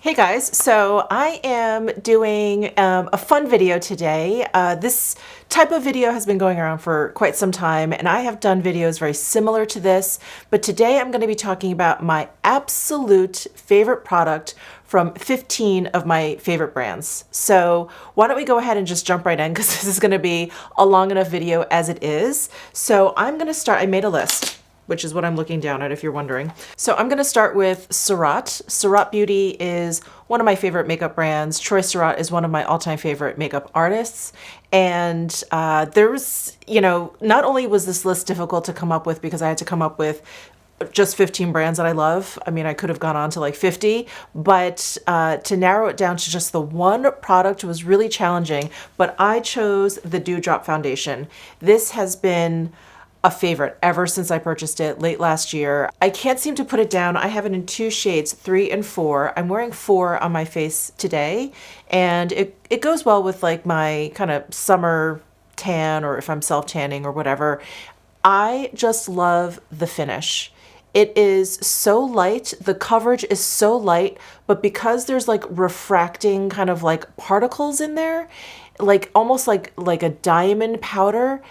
Hey guys, so I am doing a fun video today. This type of video has been going around for quite some time, and I have done videos very similar to this, but today I'm going to be talking about my absolute favorite product from 15 of my favorite brands. So why don't we go ahead and just jump right in, because this is going to be a long enough video as it is. So I'm going to start, I made a list, which is what I'm looking down at if you're wondering. So I'm gonna start with Roth. Roth Beauty is one of my favorite makeup brands. Troy Surratt is one of my all-time favorite makeup artists. And there's, not only was this list difficult to come up with because I had to come up with just 15 brands that I love. I mean, I could have gone on to like 50, but to narrow it down to just the one product was really challenging, but I chose the Dewdrop Foundation. This has been a favorite ever since I purchased it late last year. I can't seem to put it down. I have it in two shades, 3 and 4. I'm wearing 4 on my face today, and it goes well with like my kind of summer tan, or if I'm self-tanning or whatever. I just love the finish. It is so light, the coverage is so light, but because there's like refracting kind of like particles in there, like almost like a diamond powder,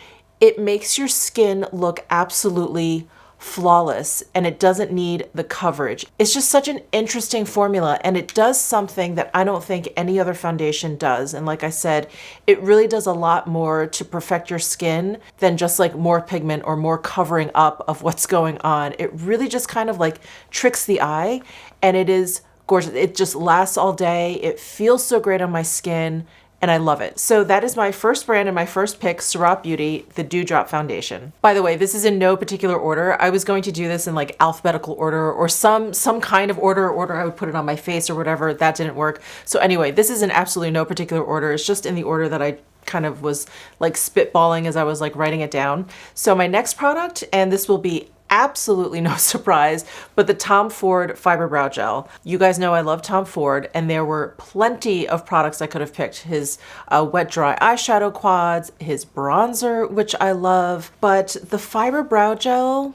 it makes your skin look absolutely flawless, and it doesn't need the coverage. It's just such an interesting formula, and it does something that I don't think any other foundation does. And like I said, it really does a lot more to perfect your skin than just like more pigment or more covering up of what's going on. It really just kind of like tricks the eye, and it is gorgeous. It just lasts all day. It feels so great on my skin, and I love it. So that is my first brand and my first pick, Roth Beauty, the Dewdrop Foundation. By the way, this is in no particular order. I was going to do this in like alphabetical order or some kind of order I would put it on my face or whatever. That didn't work. So anyway, this is in absolutely no particular order. It's just in the order that I kind of was like spitballing as I was like writing it down. So my next product, and this will be absolutely no surprise, but the Tom Ford Fiber Brow Gel. You guys know I love Tom Ford, and there were plenty of products I could have picked. His wet dry eyeshadow quads, his bronzer, which I love, but the Fiber Brow Gel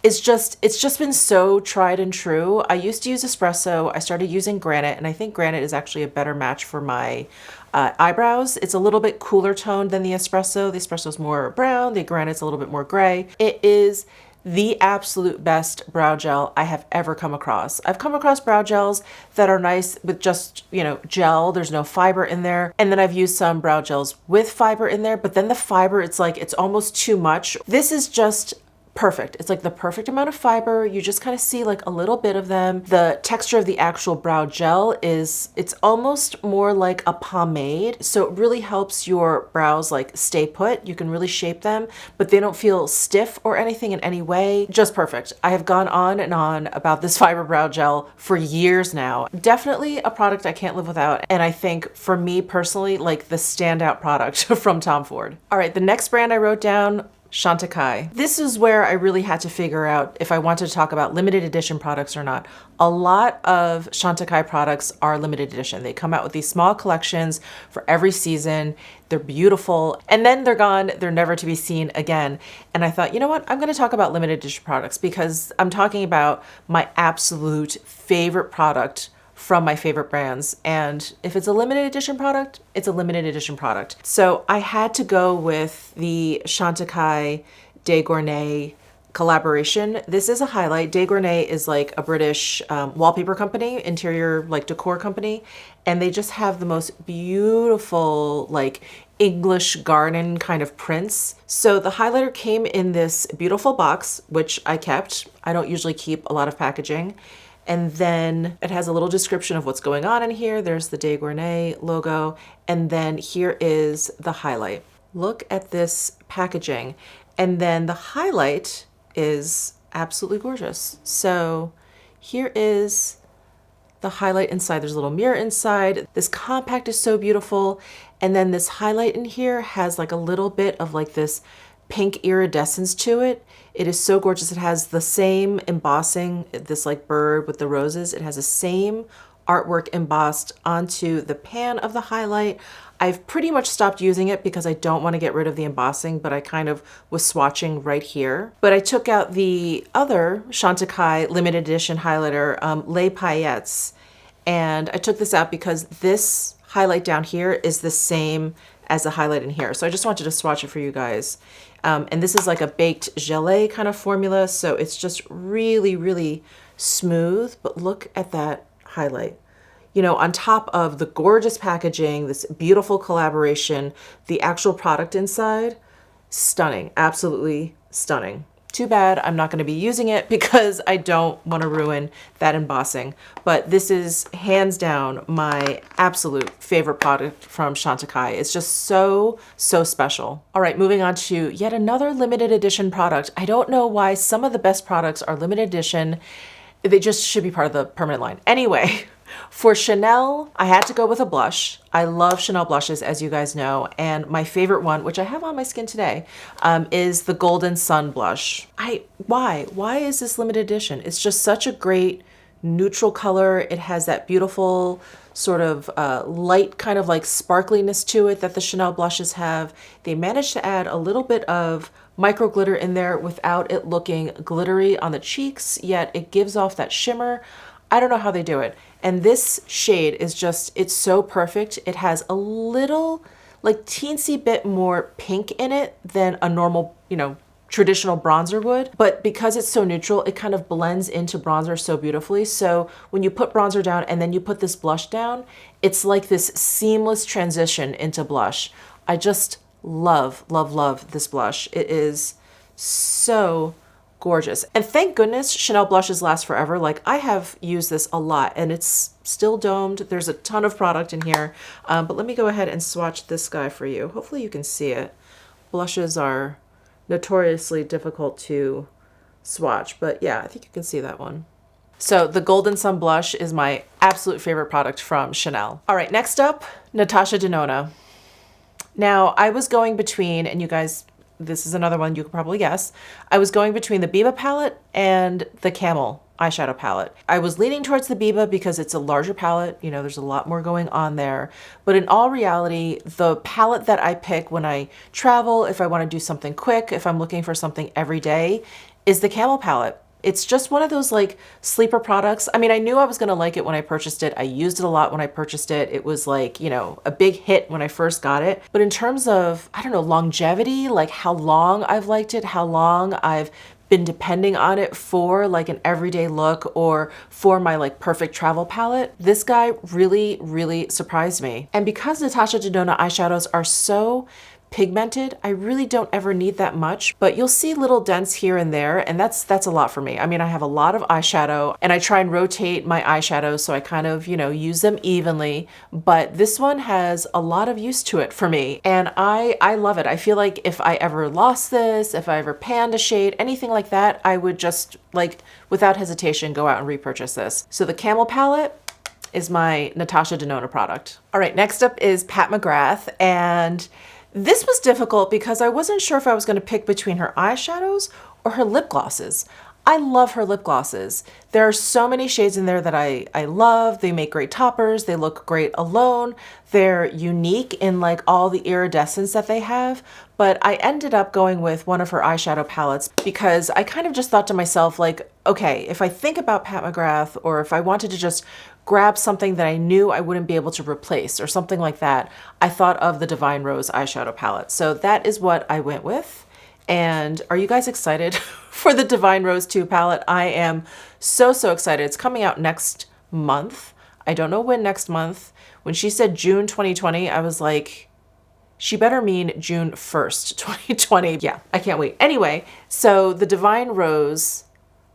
it's just been so tried and true. I used to use espresso. I started using granite, and I think granite is actually a better match for my eyebrows. It's a little bit cooler toned than the espresso. The espresso is more brown. The granite's a little bit more gray. It is the absolute best brow gel I have ever come across. I've come across brow gels that are nice with just, gel. There's no fiber in there. And then I've used some brow gels with fiber in there, but then the fiber, it's almost too much. This is just perfect. It's like the perfect amount of fiber. You just kind of see like a little bit of them. The texture of the actual brow gel it's almost more like a pomade. So it really helps your brows like stay put. You can really shape them, but they don't feel stiff or anything in any way. Just perfect. I have gone on and on about this Fiber Brow Gel for years now. Definitely a product I can't live without. And I think for me personally, like the standout product from Tom Ford. All right, the next brand I wrote down, Chantecaille. This is where I really had to figure out if I wanted to talk about limited edition products or not. A lot of Chantecaille products are limited edition. They come out with these small collections for every season. They're beautiful, and then they're gone. They're never to be seen again. And I thought, you know what? I'm going to talk about limited edition products because I'm talking about my absolute favorite product from my favorite brands. And if it's a limited edition product, it's a limited edition product. So I had to go with the Chantecaille de Gorney collaboration. This is a highlight. De Gorney is like a British wallpaper company, interior like decor company. And they just have the most beautiful like English garden kind of prints. So the highlighter came in this beautiful box, which I kept. I don't usually keep a lot of packaging. And then it has a little description of what's going on in here. There's the De Gorney logo. And then here is the highlight. Look at this packaging. And then the highlight is absolutely gorgeous. So here is the highlight inside. There's a little mirror inside. This compact is so beautiful. And then this highlight in here has like a little bit of like this pink iridescence to it. It is so gorgeous. It has the same embossing, this like bird with the roses. It has the same artwork embossed onto the pan of the highlight. I've pretty much stopped using it because I don't want to get rid of the embossing, but I kind of was swatching right here. But I took out the other Chantecaille limited edition highlighter, Les Paillettes, And I took this out because this highlight down here is the same as the highlight in here. So I just wanted to swatch it for you guys. And this is like a baked gelée kind of formula. So it's just really, really smooth. But look at that highlight. You know, on top of the gorgeous packaging, this beautiful collaboration, the actual product inside, stunning, absolutely stunning. Too bad I'm not going to be using it because I don't want to ruin that embossing. But this is hands down my absolute favorite product from Chantecaille. It's just so, so special. All right, moving on to yet another limited edition product. I don't know why some of the best products are limited edition. They just should be part of the permanent line. Anyway, for Chanel, I had to go with a blush. I love Chanel blushes, as you guys know, and my favorite one, which I have on my skin today, is the Golden Sun blush. Why is this limited edition? It's just such a great neutral color. It has that beautiful sort of light kind of like sparkliness to it that the Chanel blushes have. They managed to add a little bit of micro glitter in there without it looking glittery on the cheeks, yet it gives off that shimmer. I don't know how they do it. And this shade is just, it's so perfect. It has a little, like teensy bit more pink in it than a normal, you know, traditional bronzer would. But because it's so neutral, it kind of blends into bronzer so beautifully. So when you put bronzer down and then you put this blush down, it's like this seamless transition into blush. I just love, love, love this blush. It is so gorgeous. And thank goodness Chanel blushes last forever. Like I have used this a lot and it's still domed. There's a ton of product in here. But let me go ahead and swatch this guy for you. Hopefully you can see it. Blushes are notoriously difficult to swatch, but yeah, I think you can see that one. So the Golden Sun blush is my absolute favorite product from Chanel. All right, next up, Natasha No No. Now I was going between, and you guys, this is another one you could probably guess. I was going between the Biba palette and the Camel eyeshadow palette. I was leaning towards the Biba because it's a larger palette. You know, there's a lot more going on there. But in all reality, the palette that I pick when I travel, if I want to do something quick, if I'm looking for something every day, is the Camel palette. It's just one of those like sleeper products. I mean, I knew I was going to like it when I purchased it. I used it a lot when I purchased it. It was like, you know, a big hit when I first got it. But in terms of, I don't know, longevity, like how long I've liked it, how long I've been depending on it for like an everyday look or for my like perfect travel palette, this guy really, really surprised me. And because Natasha No No eyeshadows are so pigmented, I really don't ever need that much, but you'll see little dents here and there, and that's a lot for me. I mean, I have a lot of eyeshadow and I try and rotate my eyeshadows so I kind of, you know, use them evenly, but this one has a lot of use to it for me, and I love it. I feel like if I ever lost this, if I ever panned a shade, anything like that, I would just like without hesitation go out and repurchase this. So the Camel palette is my Natasha No No product. All right, next up is Pat McGrath, and this was difficult because I wasn't sure if I was going to pick between her eyeshadows or her lip glosses. I love her lip glosses. There are so many shades in there that I love. They make great toppers. They look great alone. They're unique in like all the iridescence that they have. But I ended up going with one of her eyeshadow palettes because I kind of just thought to myself like, okay, if I think about Pat McGrath or if I wanted to just grab something that I knew I wouldn't be able to replace or something like that, I thought of the Divine Rose eyeshadow palette. So that is what I went with. And are you guys excited for the Divine Rose 2 palette? I am so, so excited. It's coming out next month. I don't know when next month. When she said June 2020, I was like, she better mean June 1st, 2020. Yeah, I can't wait. Anyway, so the Divine Rose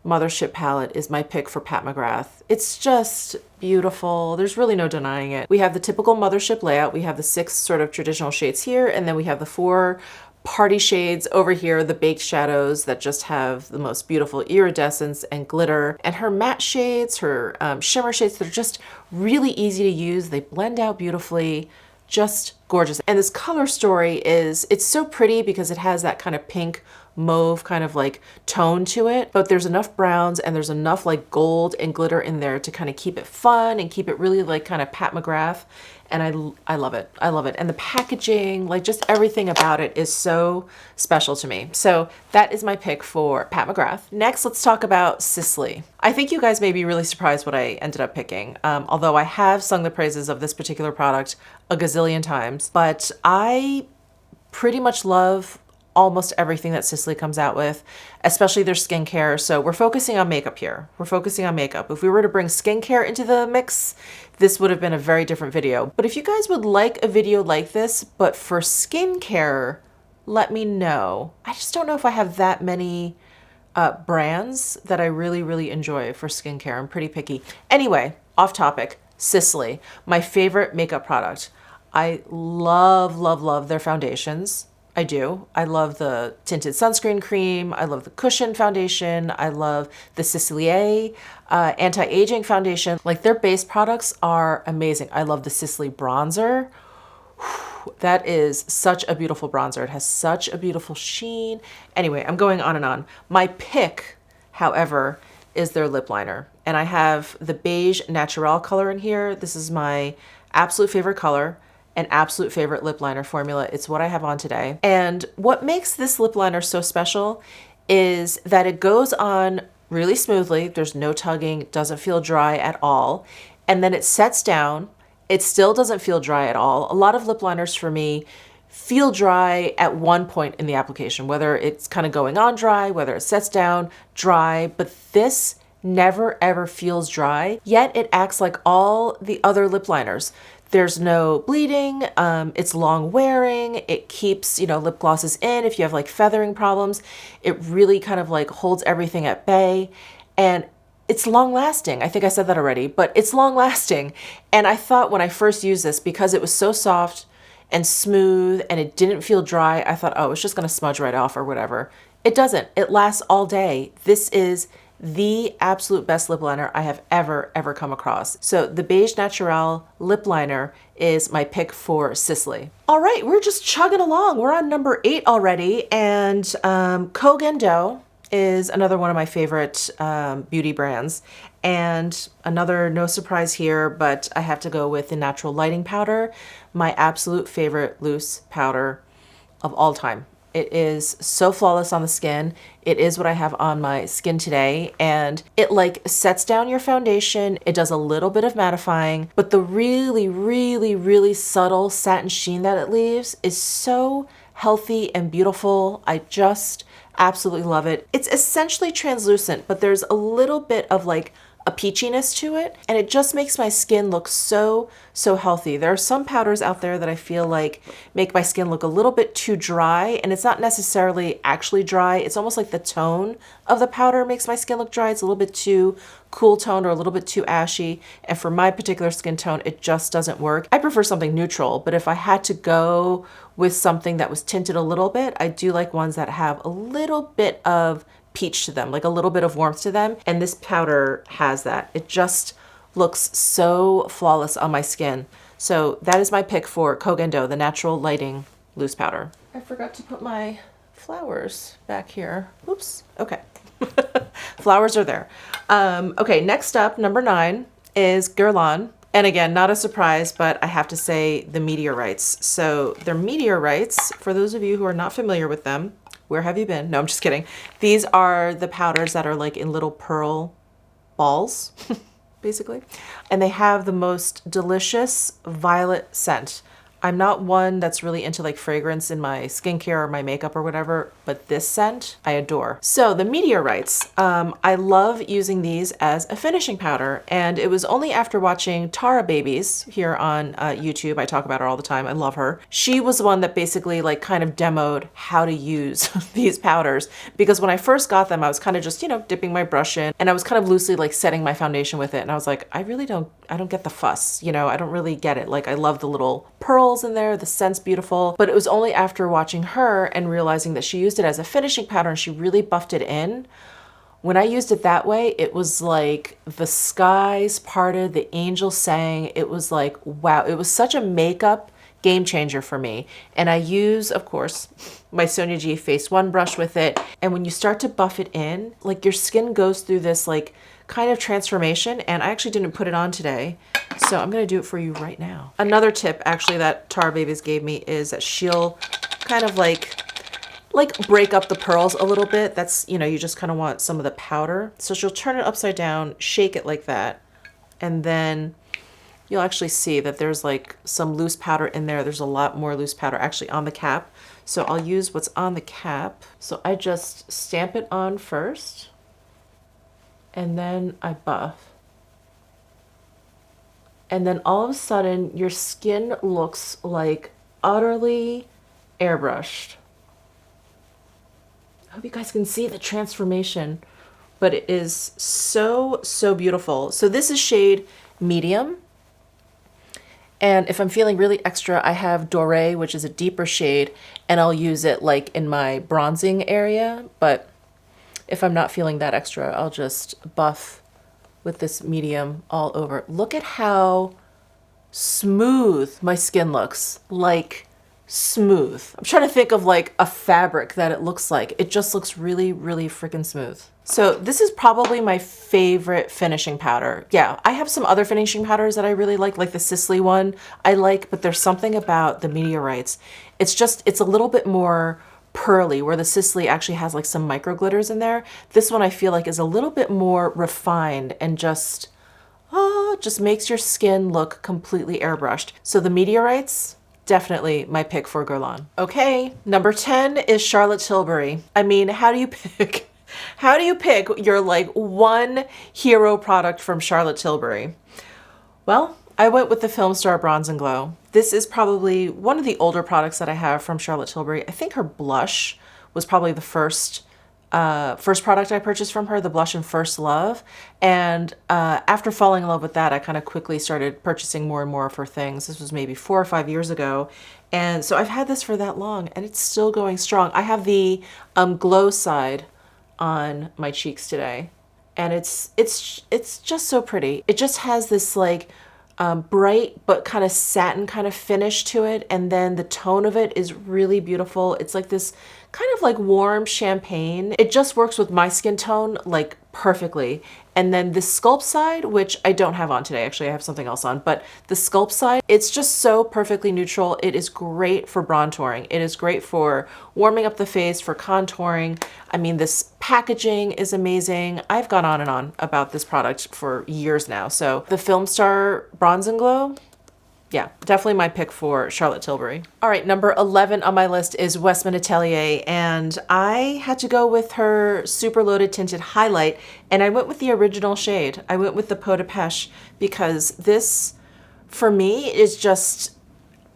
Mothership palette is my pick for Pat McGrath. It's just beautiful. There's really no denying it. We have the typical Mothership layout. We have the 6 sort of traditional shades here, and then we have the 4 party shades over here, the baked shadows that just have the most beautiful iridescence and glitter. And her matte shades, her shimmer shades, they're just really easy to use. They blend out beautifully. Just gorgeous. And this color story is, it's so pretty because it has that kind of pink mauve kind of like tone to it, but there's enough browns and there's enough like gold and glitter in there to kind of keep it fun and keep it really like kind of Pat McGrath. And I love it. I love it. And the packaging, like just everything about it is so special to me. So that is my pick for Pat McGrath. Next, let's talk about Sicily. I think you guys may be really surprised what I ended up picking, although I have sung the praises of this particular product a gazillion times, but I pretty much love almost everything that Sicily comes out with, especially their skincare. So we're focusing on makeup here. We're focusing on makeup. If we were to bring skincare into the mix, this would have been a very different video. But if you guys would like a video like this, but for skincare, let me know. I just don't know if I have that many brands that I really, really enjoy for skincare. I'm pretty picky. Anyway, off topic, Sicily, my favorite makeup product. I love, love, love their foundations. I do. I love the tinted sunscreen cream. I love the cushion foundation. I love the Sicily anti-aging foundation. Like their base products are amazing. I love the Sicily bronzer. That is such a beautiful bronzer. It has such a beautiful sheen. Anyway, I'm going on and on. My pick, however, is their lip liner. And I have the beige natural color in here. This is my absolute favorite color. An absolute favorite lip liner formula. It's what I have on today. And what makes this lip liner so special is that it goes on really smoothly. There's no tugging, doesn't feel dry at all. And then it sets down. It still doesn't feel dry at all. A lot of lip liners for me feel dry at one point in the application, whether it's kind of going on dry, whether it sets down dry, but this never ever feels dry, yet it acts like all the other lip liners. There's no bleeding, it's long wearing, it keeps, lip glosses in if you have like feathering problems. It really kind of like holds everything at bay, and it's long lasting. I think I said that already, but it's long lasting. And I thought when I first used this, because it was so soft and smooth and it didn't feel dry, I thought, oh, it's just gonna smudge right off or whatever. It doesn't, it lasts all day. This is the absolute best lip liner I have ever come across. So the Beige Naturel lip liner is my pick for Sicily. All right, we're just chugging along. We're on number 8 already, and Kogendo is another one of my favorite beauty brands. And another no surprise here, but I have to go with the Natural Lighting Powder, my absolute favorite loose powder of all time. It is so flawless on the skin. It is what I have on my skin today, and it like sets down your foundation. It does a little bit of mattifying, but the really, really, really subtle satin sheen that it leaves is so healthy and beautiful. I just absolutely love it. It's essentially translucent, but there's a little bit of like a peachiness to it, and it just makes my skin look so healthy. There are some powders out there that I feel like make my skin look a little bit too dry, and it's not necessarily actually dry. It's almost like the tone of the powder makes my skin look dry. It's a little bit too cool toned or a little bit too ashy, and for my particular skin tone, it just doesn't work. I prefer something neutral, but if I had to go with something that was tinted a little bit, I do like ones that have a little bit of peach to them, like a little bit of warmth to them, and this powder has that. It just looks so flawless on my skin. So that is my pick for Kogendo, the Natural Lighting Loose Powder. I forgot to put my flowers back here. Oops. Okay. Flowers are there. Okay, next up, number 9 is Guerlain. And again, not a surprise, but I have to say the meteorites. So they're meteorites, for those of you who are not familiar with them, where have you been? No, I'm just kidding. These are the powders that are like in little pearl balls, basically. And they have the most delicious violet scent. I'm not one that's really into like fragrance in my skincare or my makeup or whatever, but this scent I adore. So the meteorites, I love using these as a finishing powder, and it was only after watching Tara Babies here on YouTube, I talk about her all the time, I love her. She was the one that basically like kind of demoed how to use these powders, because when I first got them, I was kind of just, dipping my brush in, and I was kind of loosely like setting my foundation with it, and I was like, I don't get the fuss, I don't really get it. Like I love the little pearls in there, the scent's beautiful, but it was only after watching her and realizing that she used it as a finishing powder and she really buffed it in. When I used it that way, it was like the skies parted, the angels sang. It was like, wow, it was such a makeup game changer for me. And I use, of course, my Sonia G Face One brush with it. And when you start to buff it in, like your skin goes through this like kind of transformation. And I actually didn't put it on today, so I'm gonna do it for you right now. Another tip actually that Tara Babies gave me is that she'll kind of like break up the pearls a little bit. That's, you know, you just kind of want some of the powder. So she'll turn it upside down, shake it like that, and then you'll actually see that there's like some loose powder in there. There's a lot more loose powder actually on the cap. So I'll use what's on the cap. So I just stamp it on first, and then I buff. And then all of a sudden your skin looks like utterly airbrushed. I hope you guys can see the transformation, but it is so, so beautiful. So this is shade medium. And if I'm feeling really extra, I have Doré, which is a deeper shade, and I'll use it like in my bronzing area. But if I'm not feeling that extra, I'll just buff with this medium all over. Look at how smooth my skin looks, like smooth. I'm trying to think of like a fabric that it looks like. It just looks really, really freaking smooth. So this is probably my favorite finishing powder. Yeah, I have some other finishing powders that I really like the Sicily one I like, but there's something about the Meteorites. It's a little bit more pearly, where the Sicily actually has like some micro glitters in there. This one I feel like is a little bit more refined and just makes your skin look completely airbrushed. So the Meteorites, definitely my pick for Guerlain. Okay, number 10 is Charlotte Tilbury. I mean, how do you pick? How do you pick your like one hero product from Charlotte Tilbury? Well, I went with the Film Star Bronze and Glow. This is probably one of the older products that I have from Charlotte Tilbury. I think her blush was probably the first product I purchased from her, the blush in First Love. And after falling in love with that, I kind of quickly started purchasing more and more of her things. This was maybe 4 or 5 years ago. And so I've had this for that long and it's still going strong. I have the glow side on my cheeks today. And it's just so pretty. It just has this like bright but kind of satin kind of finish to it. And then the tone of it is really beautiful. It's like this kind of like warm champagne. It just works with my skin tone like perfectly. And then the Sculpt side, which I don't have on today, actually I have something else on, but the Sculpt side, it's just so perfectly neutral. It is great for bronzing. It is great for warming up the face, for contouring. I mean, this packaging is amazing. I've gone on and on about this product for years now. So the Film Star Bronze and Glow, yeah, definitely my pick for Charlotte Tilbury. All right, number 11 on my list is Westman Atelier, and I had to go with her Super Loaded Tinted Highlight, and I went with the original shade. I went with the Peau de Pêche because this, for me, is just,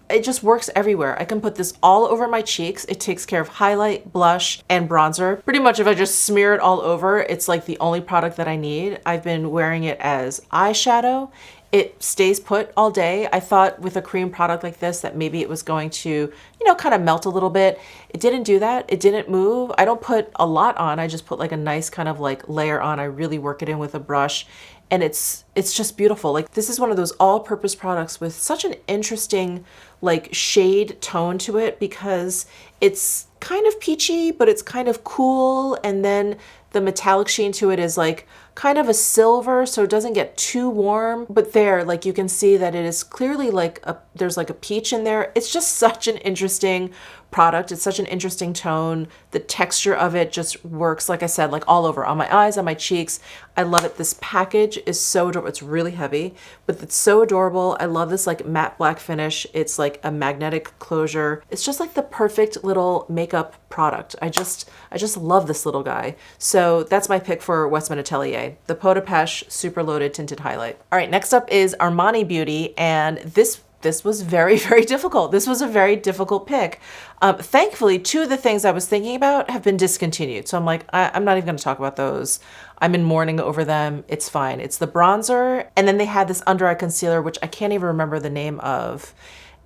it just works everywhere. I can put this all over my cheeks. It takes care of highlight, blush, and bronzer. Pretty much if I just smear it all over, it's like the only product that I need. I've been wearing it as eyeshadow. It stays put all day. I thought with a cream product like this that maybe it was going to, you know, kind of melt a little bit. It didn't do that. It didn't move. I don't put a lot on. I just put like a nice kind of like layer on. I really work it in with a brush. And it's just beautiful. Like this is one of those all-purpose products with such an interesting like shade tone to it because it's kind of peachy, but it's kind of cool. And then the metallic sheen to it is like kind of a silver, so it doesn't get too warm. But there, like you can see that it is clearly like there's like a peach in there. It's just such an interesting product. It's such an interesting tone. The texture of it just works, like I said, like all over on my eyes, on my cheeks. I love it. This package is so adorable. It's really heavy, but it's so adorable. I love this like matte black finish. It's like a magnetic closure. It's just like the perfect little makeup product. I just love this little guy. So that's my pick for Westman Atelier, the Peau de Pêche Super Loaded Tinted Highlight. All right, next up is Armani Beauty, and this was very, very difficult. This was a very difficult pick. Thankfully, 2 of the things I was thinking about have been discontinued. So I'm like, I'm not even gonna talk about those. I'm in mourning over them. It's fine. It's the bronzer. And then they had this under eye concealer, which I can't even remember the name of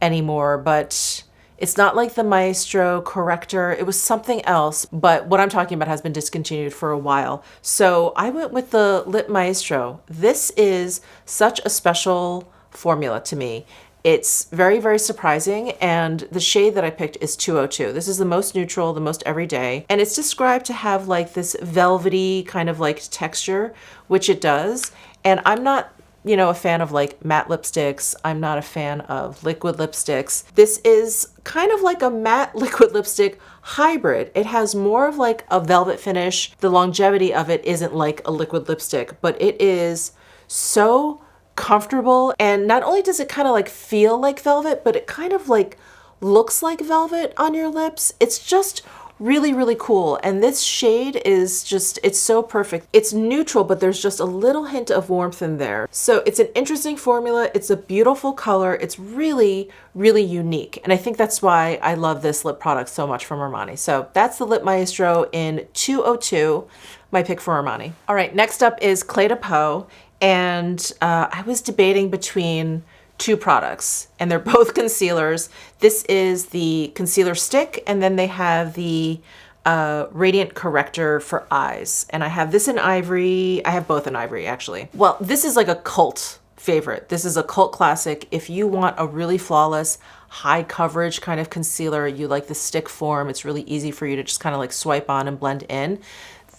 anymore, but it's not like the Maestro corrector. It was something else, but what I'm talking about has been discontinued for a while. So I went with the Lip Maestro. This is such a special formula to me. It's very, very surprising, and the shade that I picked is 202. This is the most neutral, the most everyday, and it's described to have like this velvety kind of like texture, which it does. And I'm not, you know, a fan of like matte lipsticks. I'm not a fan of liquid lipsticks. This is kind of like a matte liquid lipstick hybrid. It has more of like a velvet finish. The longevity of it isn't like a liquid lipstick, but it is so comfortable. And not only does it kind of like feel like velvet, but it kind of like looks like velvet on your lips. It's just really, really cool. And this shade is just, it's so perfect. It's neutral, but there's just a little hint of warmth in there. So it's an interesting formula. It's a beautiful color. It's really, really unique. And I think that's why I love this lip product so much from Armani. So that's the Lip Maestro in 202, my pick for Armani. All right, next up is Clé de Peau. And I was debating between two products, and they're both concealers. This is the concealer stick, and then they have the radiant corrector for eyes. And I have this in ivory. I have both in ivory, actually. Well, this is like a cult favorite. This is a cult classic. If you want a really flawless, high coverage kind of concealer, you like the stick form, it's really easy for you to just kind of like swipe on and blend in.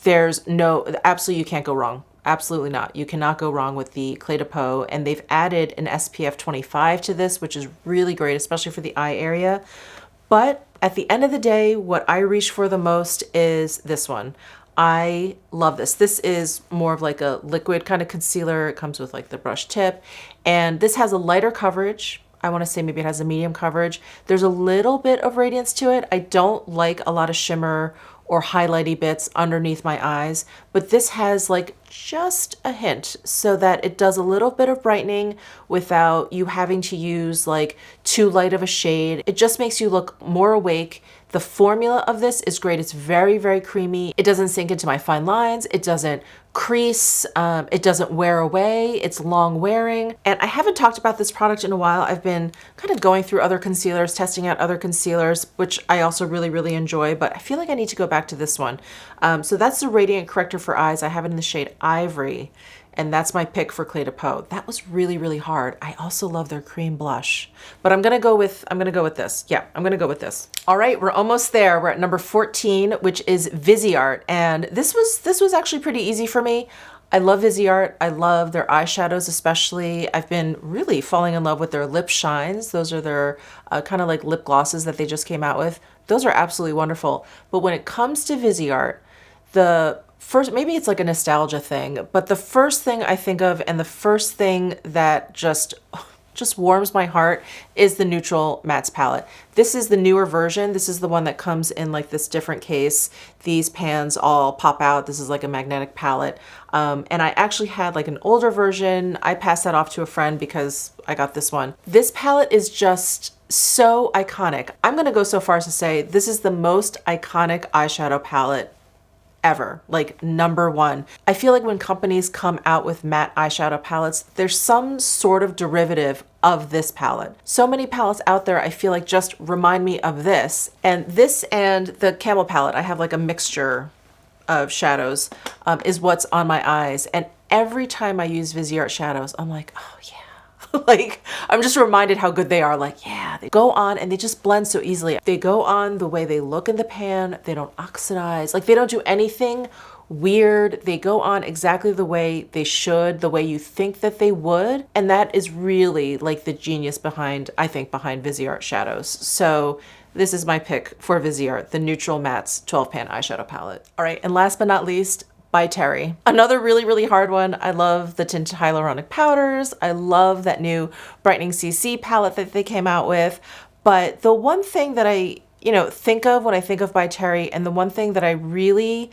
There's no, absolutely you can't go wrong. Absolutely not. You cannot go wrong with the Clé de Peau, and they've added an SPF 25 to this, which is really great, especially for the eye area. But at the end of the day, what I reach for the most is this one. I love this. This is more of like a liquid kind of concealer. It comes with like the brush tip, and this has a lighter coverage. I want to say maybe it has a medium coverage. There's a little bit of radiance to it. I don't like a lot of shimmer or highlighty bits underneath my eyes, but this has like just a hint so that it does a little bit of brightening without you having to use like too light of a shade. It just makes you look more awake. The formula of this is great. It's very, very creamy. It doesn't sink into my fine lines. It doesn't crease. It doesn't wear away. It's long wearing. And I haven't talked about this product in a while. I've been kind of going through other concealers, testing out other concealers, which I also really, really enjoy, but I feel like I need to go back to this one. So that's the Radiant Corrector for Eyes. I have it in the shade Ivory, and that's my pick for Clé de Peau. That was really, really hard. I also love their cream blush, but I'm gonna go with this. Yeah, I'm gonna go with this. All right, we're almost there. We're at number 14, which is Vizier Art, and this was actually pretty easy for me. I love Vizier Art. I love their eyeshadows, especially. I've been really falling in love with their lip shines. Those are their kind of like lip glosses that they just came out with. Those are absolutely wonderful. But when it comes to Vizier Art, the first, maybe it's like a nostalgia thing, but the first thing I think of and the first thing that just warms my heart is the Neutral Mattes palette. This is the newer version. This is the one that comes in like this different case. These pans all pop out. This is like a magnetic palette. And I actually had like an older version. I passed that off to a friend because I got this one. This palette is just so iconic. I'm gonna go so far as to say this is the most iconic eyeshadow palette ever, like number one. I feel like when companies come out with matte eyeshadow palettes, there's some sort of derivative of this palette. So many palettes out there I feel like just remind me of this. And this and the Camel palette, I have like a mixture of shadows, is what's on my eyes. And every time I use Vizier Art shadows, I'm like, oh yeah. Like, I'm just reminded how good they are. Like, yeah, they go on and they just blend so easily. They go on the way they look in the pan. They don't oxidize. Like, they don't do anything weird. They go on exactly the way they should, the way you think that they would. And that is really like the genius behind, I think, behind Vizier Art shadows. So this is my pick for Vizier Art, the Neutral Mattes 12 pan eyeshadow palette. All right, and last but not least, by Terry. Another really, really hard one. I love the tinted hyaluronic powders. I love that new Brightening CC palette that they came out with. But the one thing that I, think of when I think of By Terry, and the one thing that I really,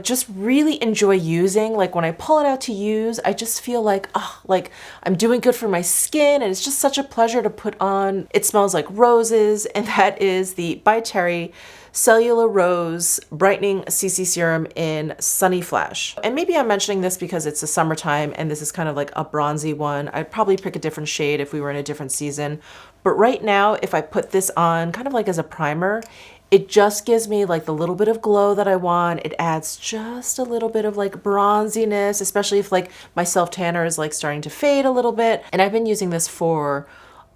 just really enjoy using, like when I pull it out to use, I just feel like, oh, like I'm doing good for my skin, and it's just such a pleasure to put on. It smells like roses, and that is the By Terry Cellular Rose Brightening CC Serum in Sunny Flash. And maybe I'm mentioning this because it's the summertime and this is kind of like a bronzy one. I'd probably pick a different shade if we were in a different season. But right now, if I put this on kind of like as a primer, it just gives me like the little bit of glow that I want. It adds just a little bit of like bronziness, especially if like my self tanner is like starting to fade a little bit. And I've been using this for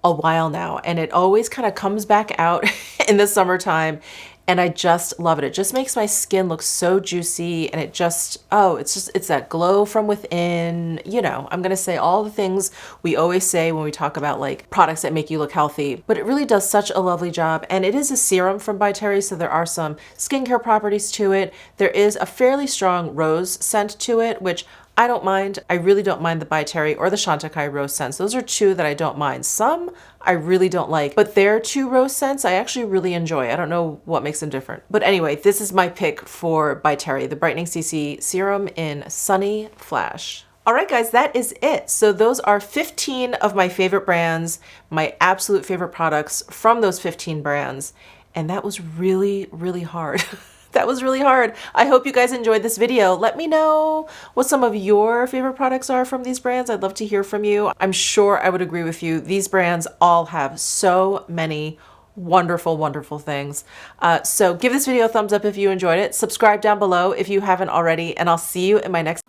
a while now, and it always kind of comes back out in the summertime, and I just love it. It just makes my skin look so juicy, and it just, oh, it's that glow from within. You know, I'm gonna say all the things we always say when we talk about like products that make you look healthy, but it really does such a lovely job. And it is a serum from By Terry, so there are some skincare properties to it. There is a fairly strong rose scent to it, which I don't mind. I really don't mind the By Terry or the Chantecaille rose scents. Those are two that I don't mind. Some I really don't like, but their two rose scents I actually really enjoy. I don't know what makes them different. But anyway, this is my pick for By Terry, the Brightening CC Serum in Sunny Flash. All right, guys, that is it. So those are 15 of my favorite brands, my absolute favorite products from those 15 brands. And that was really, really hard. That was really hard. I hope you guys enjoyed this video. Let me know what some of your favorite products are from these brands. I'd love to hear from you. I'm sure I would agree with you. These brands all have so many wonderful, wonderful things. So give this video a thumbs up if you enjoyed it. Subscribe down below if you haven't already, and I'll see you in my next